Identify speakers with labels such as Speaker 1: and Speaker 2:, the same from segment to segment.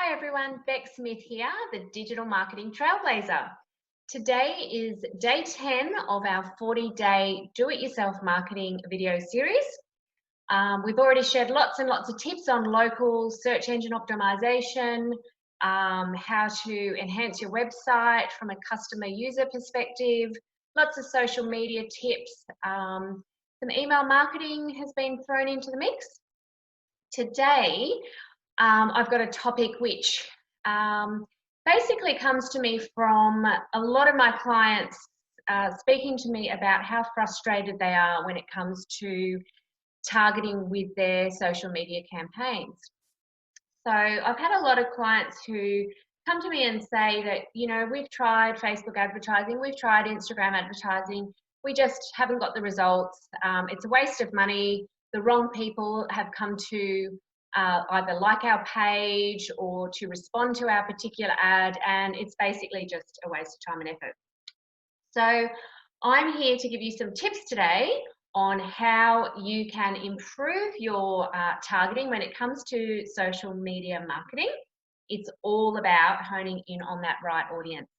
Speaker 1: Hi everyone, Beck Smith here, the Digital Marketing Trailblazer. Today is day 10 of our 40-day do-it-yourself marketing video series. We've already shared lots and lots of tips on local search engine optimization, how to enhance your website from a customer user perspective, lots of social media tips, some email marketing has been thrown into the mix. Today, I've got a topic which basically comes to me from a lot of my clients speaking to me about how frustrated they are when it comes to targeting with their social media campaigns. So I've had a lot of clients who come to me and say that, we've tried Facebook advertising, we've tried Instagram advertising, we just haven't got the results. It's a waste of money. The wrong people have come to either like our page or to respond to our particular ad, and it's basically just a waste of time and effort. So I'm here to give you some tips today on how you can improve your targeting when it comes to social media marketing. It's all about honing in on that right audience.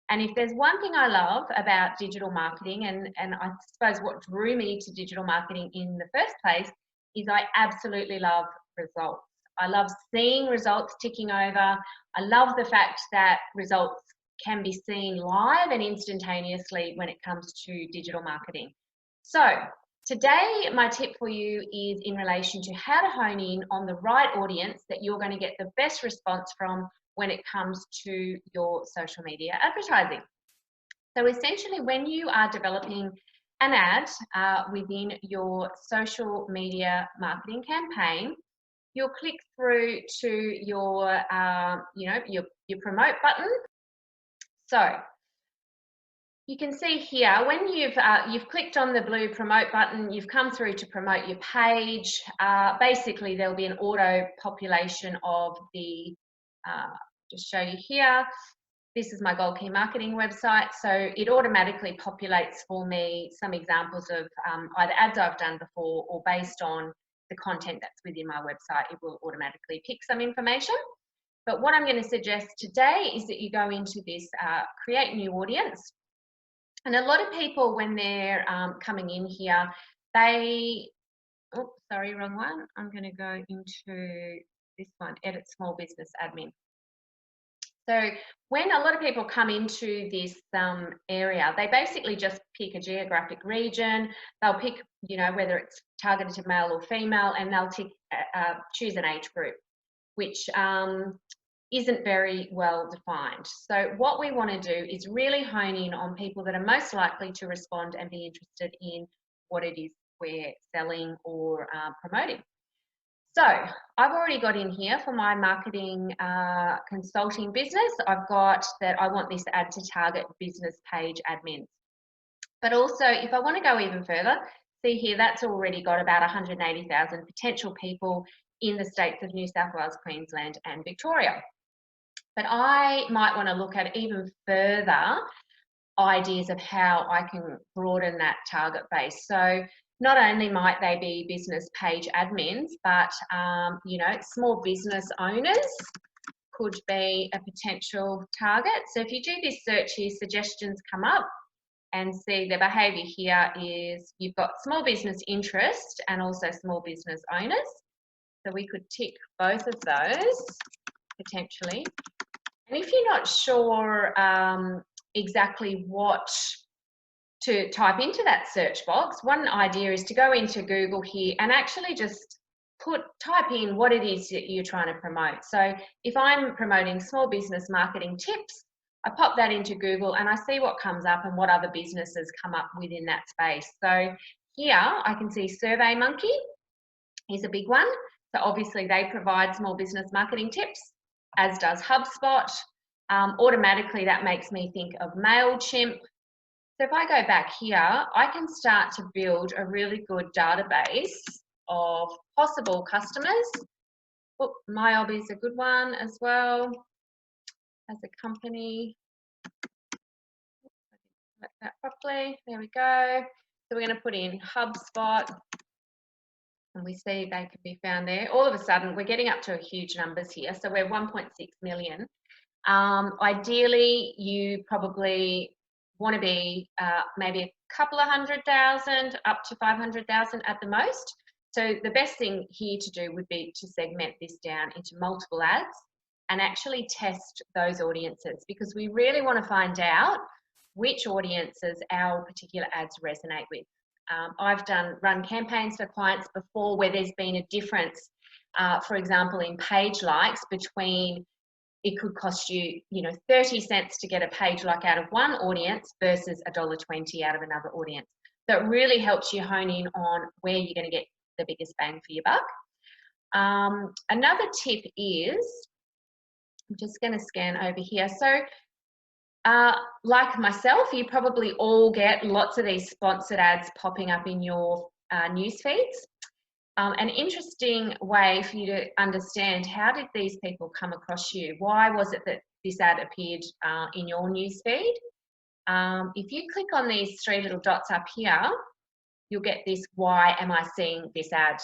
Speaker 1: And if there's one thing I love about digital marketing, and I suppose what drew me to digital marketing in the first place, is I absolutely love results. I love seeing results ticking over. I love the fact that results can be seen live and instantaneously when it comes to digital marketing. So today, my tip for you is in relation to how to hone in on the right audience that you're going to get the best response from when it comes to your social media advertising. So essentially, when you are developing an ad within your social media marketing campaign, you'll click through to your, your promote button. So you can see here when you've clicked on the blue promote button, you've come through to promote your page. Basically, there'll be an auto population of the. Just show you here. This is my Gold Key Marketing website, so it automatically populates for me some examples of either ads I've done before or based on the content that's within my website, it will automatically pick some information. But what I'm going to suggest today is that you go into this create new audience. And a lot of people, when they're coming in here, sorry, wrong one. I'm going to go into this one, edit small business admin. So when a lot of people come into this area, they basically just pick a geographic region. They'll pick, whether it's targeted to male or female, and they'll choose an age group, which isn't very well defined. So what we want to do is really hone in on people that are most likely to respond and be interested in what it is we're selling or promoting. So I've already got in here for my marketing consulting business. I've got that I want this ad to target business page admins. But also, if I want to go even further, see here, that's already got about 180,000 potential people in the states of New South Wales, Queensland and Victoria. But I might want to look at even further ideas of how I can broaden that target base. So not only might they be business page admins, but small business owners could be a potential target. So if you do this search here, suggestions come up, and see the behaviour here is you've got small business interest and also small business owners. So we could tick both of those potentially. And if you're not sure exactly what to type into that search box, one idea is to go into Google here and actually just type in what it is that you're trying to promote. So if I'm promoting small business marketing tips, I pop that into Google and I see what comes up and what other businesses come up within that space. So here I can see SurveyMonkey is a big one. So obviously they provide small business marketing tips, as does HubSpot. Automatically that makes me think of MailChimp. So if I go back here, I can start to build a really good database of possible customers. MyOb is a good one as well as a company. Select that properly. There we go. So we're going to put in HubSpot And we see they can be found there. All of a sudden, we're getting up to huge numbers here. So we're 1.6 million. Ideally, you probably want to be maybe a couple of 100,000 up to 500,000 at the most. So the best thing here to do would be to segment this down into multiple ads and actually test those audiences, because we really want to find out which audiences our particular ads resonate with. I've run campaigns for clients before where there's been a difference, for example, in page likes between, it could cost you, 30 cents to get a page like out of one audience versus $1.20 out of another audience. So it really helps you hone in on where you're going to get the biggest bang for your buck. Another tip is, I'm just going to scan over here. So like myself, you probably all get lots of these sponsored ads popping up in your news feeds. An interesting way for you to understand, how did these people come across you? Why was it that this ad appeared in your news feed? If you click on these three little dots up here, you'll get this, why am I seeing this ad?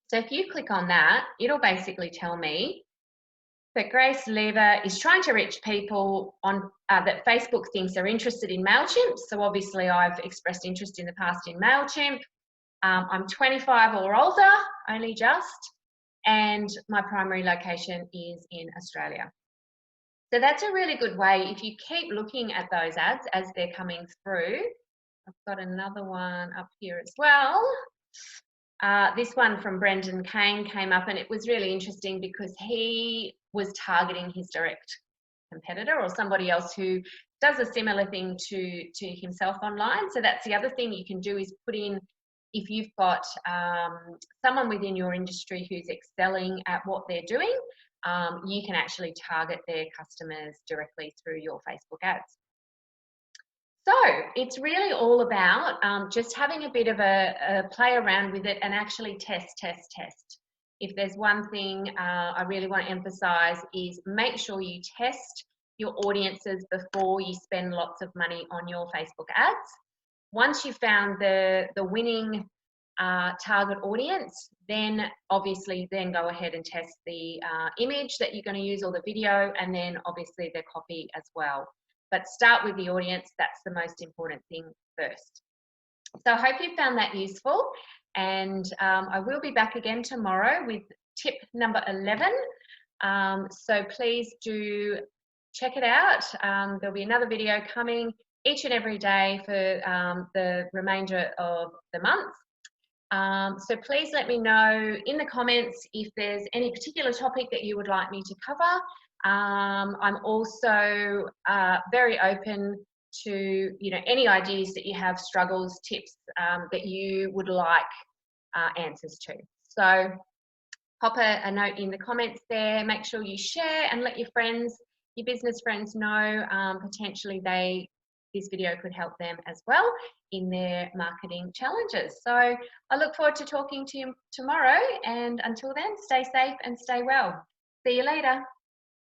Speaker 1: So if you click on that, it'll basically tell me that Grace Lever is trying to reach people on that Facebook thinks are interested in MailChimp. So obviously I've expressed interest in the past in MailChimp. I'm 25 or older, only just, and my primary location is in Australia. So that's a really good way, if you keep looking at those ads as they're coming through. I've got another one up here as well. This one from Brendan Kane came up, and it was really interesting because he was targeting his direct competitor or somebody else who does a similar thing to himself online. So that's the other thing you can do, is put in, if you've got someone within your industry who's excelling at what they're doing, you can actually target their customers directly through your Facebook ads. So it's really all about just having a bit of a play around with it and actually test. If there's one thing I really want to emphasize, is make sure you test your audiences before you spend lots of money on your Facebook ads. Once you've found the winning target audience, then obviously then go ahead and test the image that you're going to use, or the video, and then obviously the copy as well. But start with the audience. That's the most important thing first. So I hope you found that useful, and I will be back again tomorrow with tip number 11. So please do check it out. There'll be another video coming each and every day for the remainder of the month. So please let me know in the comments if there's any particular topic that you would like me to cover. I'm also very open to any ideas that you have, struggles, tips that you would like answers to. So pop a note in the comments there. Make sure you share and let your friends, your business friends know potentially this video could help them as well in their marketing challenges. So I look forward to talking to you tomorrow, and until then, stay safe and stay well. See you later.